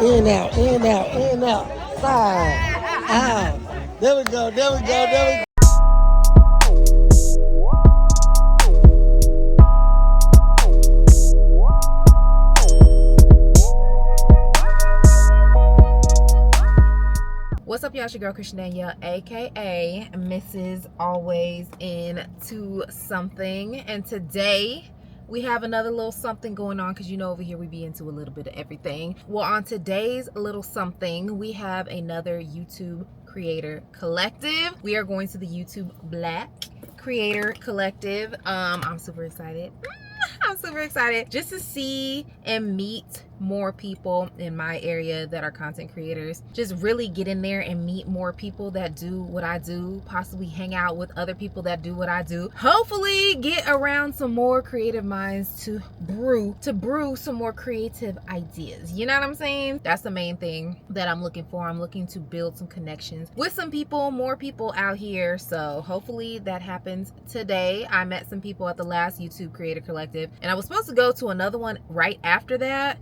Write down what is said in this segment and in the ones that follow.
In, out, in, out, in, out. Side, out. There we go, there we go, there we go. What's up, y'all? It's your girl Danielle, aka Mrs. Always Into Something, and today we have another little something going on because you know over here we be into a little bit of everything. Well, on today's little something, we have another YouTube creator collective. We are going to the YouTube Black Creator Collective. I'm super excited. I'm super excited just to see and meet more people in my area that are content creators. Just really get in there and meet more people that do what I do, possibly hang out with other people that do what I do. Hopefully get around some more creative minds to brew some more creative ideas. You know what I'm saying? That's the main thing that I'm looking for. I'm looking to build some connections with some people, more people out here. So hopefully that happens today. I met some people at the last YouTube Creator Collective, and I was supposed to go to another one right after that.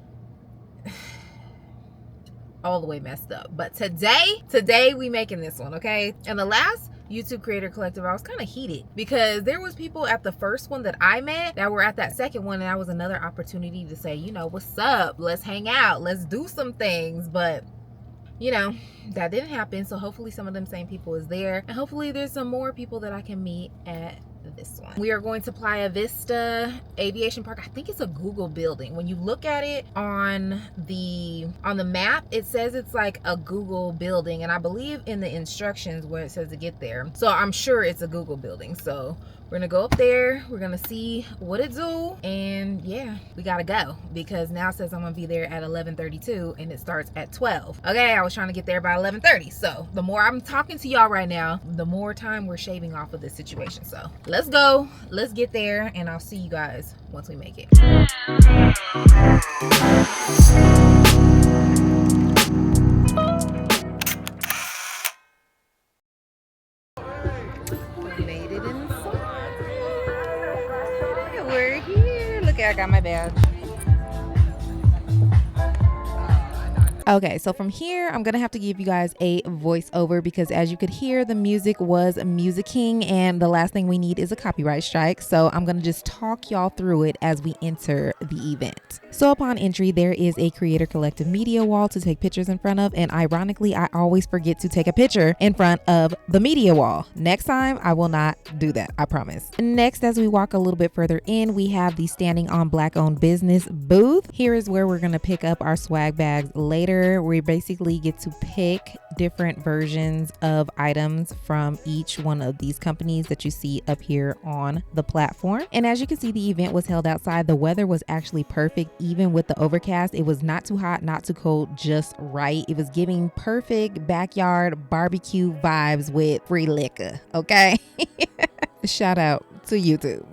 All the way messed up, but today we making this one, okay? And the last YouTube Creator Collective, I was kind of heated because there was people at the first one that I met that were at that second one, and that was another opportunity to say, you know, what's up, let's hang out, let's do some things. But you know, that didn't happen. So hopefully some of them same people is there, and hopefully there's some more people that I can meet at this one. We are going to Playa Vista Aviation Park. I think it's a Google building. When you look at it on the map, it says it's like a Google building, and I believe in the instructions where it says to get there. So I'm sure it's a Google building. So we're gonna go up there, we're gonna see what it do, and yeah, we gotta go because now it says I'm gonna be there at 11:32 and it starts at 12. Okay, I was trying to get there by 11:30. So the more I'm talking to y'all right now, the more time we're shaving off of this situation. So let's go, let's get there, and I'll see you guys once we make it. We're here. Look, I got my badge. Okay, so from here, I'm gonna have to give you guys a voiceover because as you could hear, the music was musicking, and the last thing we need is a copyright strike. So I'm gonna just talk y'all through it as we enter the event. So upon entry, there is a Creator Collective media wall to take pictures in front of, and ironically, I always forget to take a picture in front of the media wall. Next time, I will not do that, I promise. Next, as we walk a little bit further in, we have the Standing on Black-Owned Business booth. Here is where we're gonna pick up our swag bags later. We basically get to pick different versions of items from each one of these companies that you see up here on the platform. And as you can see, the event was held outside. The weather was actually perfect, even with the overcast. It was not too hot, not too cold, just right. It was giving perfect backyard barbecue vibes with free liquor, okay? Shout out to YouTube.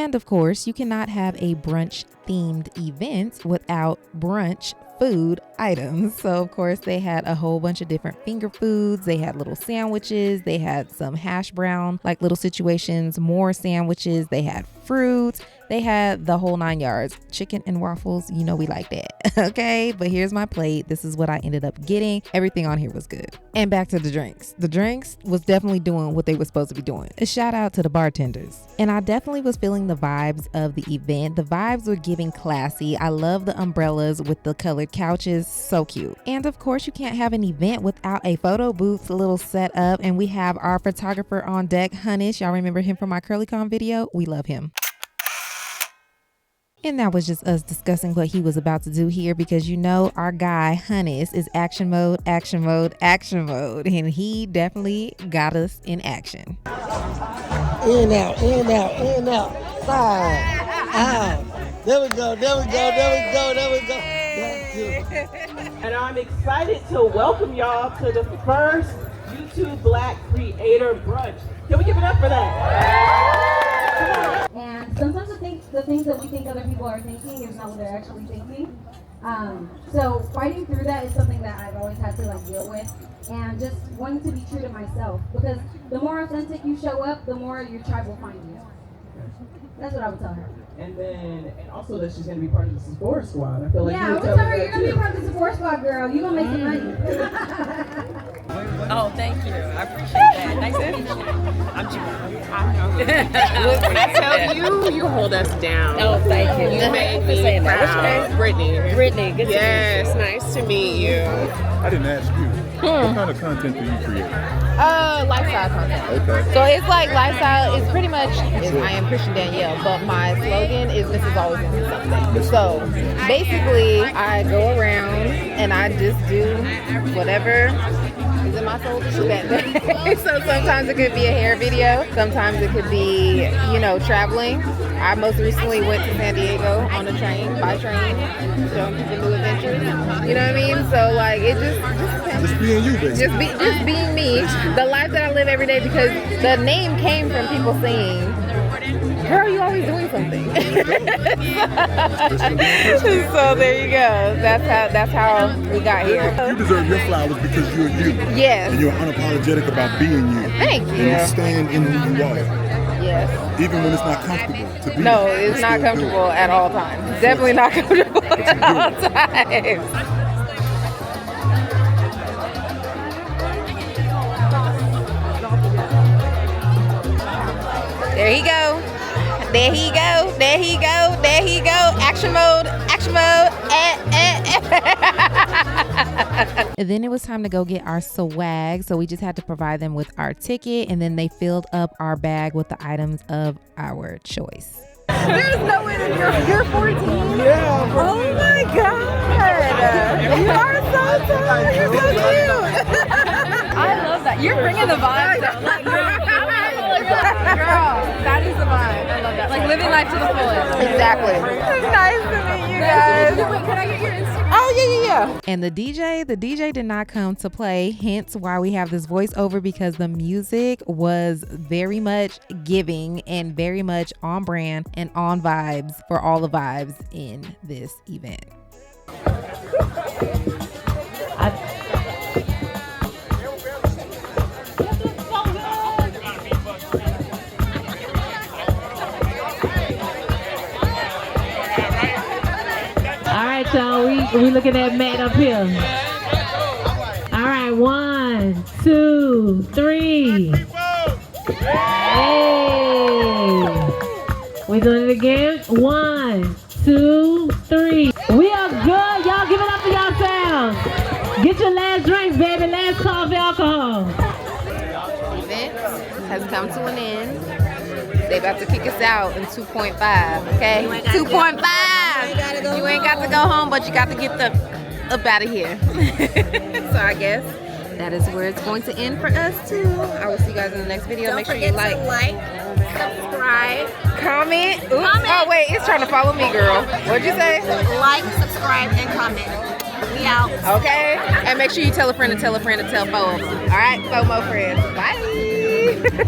And of course, you cannot have a brunch themed event without brunch food items. So of course they had a whole bunch of different finger foods. They had little sandwiches, they had some hash brown like little situations, more sandwiches, they had fruits, they had the whole 9 yards. Chicken and waffles, you know we like that. Okay, but here's my plate. This is what I ended up getting. Everything on here was good. And back to the drinks. The drinks was definitely doing what they were supposed to be doing. A shout out to the bartenders. And I definitely was feeling the vibes of the event. The vibes were giving classy. I love the umbrellas with the colored couches. So cute. And of course, you can't have an event without a photo booth little setup. And we have our photographer on deck, Hunnish. Y'all remember him from my CurlyCon video? We love him. And that was just us discussing what he was about to do here because you know our guy Hunnish is action mode, action mode, action mode. And he definitely got us in action. In, out, in, out, in, out. Side, out. There we go, there we go, there we go, there we go. And I'm excited to welcome y'all to the first YouTube Black Creator Brunch. Can we give it up for that? And sometimes the things that we think other people are thinking is not what they're actually thinking. So fighting through that is something that I've always had to like deal with, and just wanting to be true to myself, because the more authentic you show up, the more your tribe will find you. That's what I would tell her. And also that she's going to be part of the Sephora squad. I feel like I would tell her you're going to be part of the Sephora Brunch Spot girl. You gonna make some money. Oh, thank you. I appreciate that. Nice to meet you. I'm Jamaican. When I tell you, you hold us down. Oh, thank you. You made me saying that. What's your proud. name? Brittany. Brittany, good to meet you. Yes, nice to meet you. I didn't ask you. What kind of content do you create? Lifestyle content. Okay. So it's like lifestyle is pretty much I am Christian Danielle, but my slogan is Mrs. Always Into Something. So basically I go around and I just do whatever is in my soul to do that day. So sometimes it could be a hair video, sometimes it could be, you know, traveling. I most recently went to San Diego on a train, by train, showing people new adventures. You know what I mean? So like it just depends. Just being you, baby. Just being me, the life that I live every day, because the name came from people saying, girl, you always doing something. So there you go. That's how we got here. You deserve your flowers because you're you. Yes. And you're unapologetic about being you. Thank And you. you stand in who you are. Yes. Even when it's not comfortable to be. No, it's not comfortable at all times. Definitely not comfortable at all times. There he go. There he go. There he go. There he go. Action mode. Action mode. And then it was time to go get our swag. So we just had to provide them with our ticket, and then they filled up our bag with the items of our choice. There's no way that you're 14. Yeah. Oh my God. You are so tall. You're so cute. I love that. You're bringing the vibe. Girl, that is the vibe. I love that. Like living life to the fullest. Exactly. It's nice to meet you guys. Wait, can I get your Instagram? Oh, yeah. And the DJ did not come to play, hence why we have this voiceover, because the music was very much giving and very much on brand and on vibes for all the vibes in this event. So we looking at Matt up here. All right, 1, 2, 3. Hey. We doing it again. 1, 2, 3. We are good. Y'all give it up for yourselves. Get your last drink, baby. Last call for alcohol. The event has come to an end. They about to kick us out in 2.5, okay? 2.5. You ain't got to go home, but you got to get up out of here. So I guess that is where it's going to end for us too. I will see you guys in the next video. Don't Make sure forget you like, subscribe, comment. Oops. Oh wait, it's trying to follow me, girl. What'd you say? like, subscribe, and comment. We out. Okay. And make sure you tell a friend to tell a friend to tell four of them. All right, FOMO friends. Bye.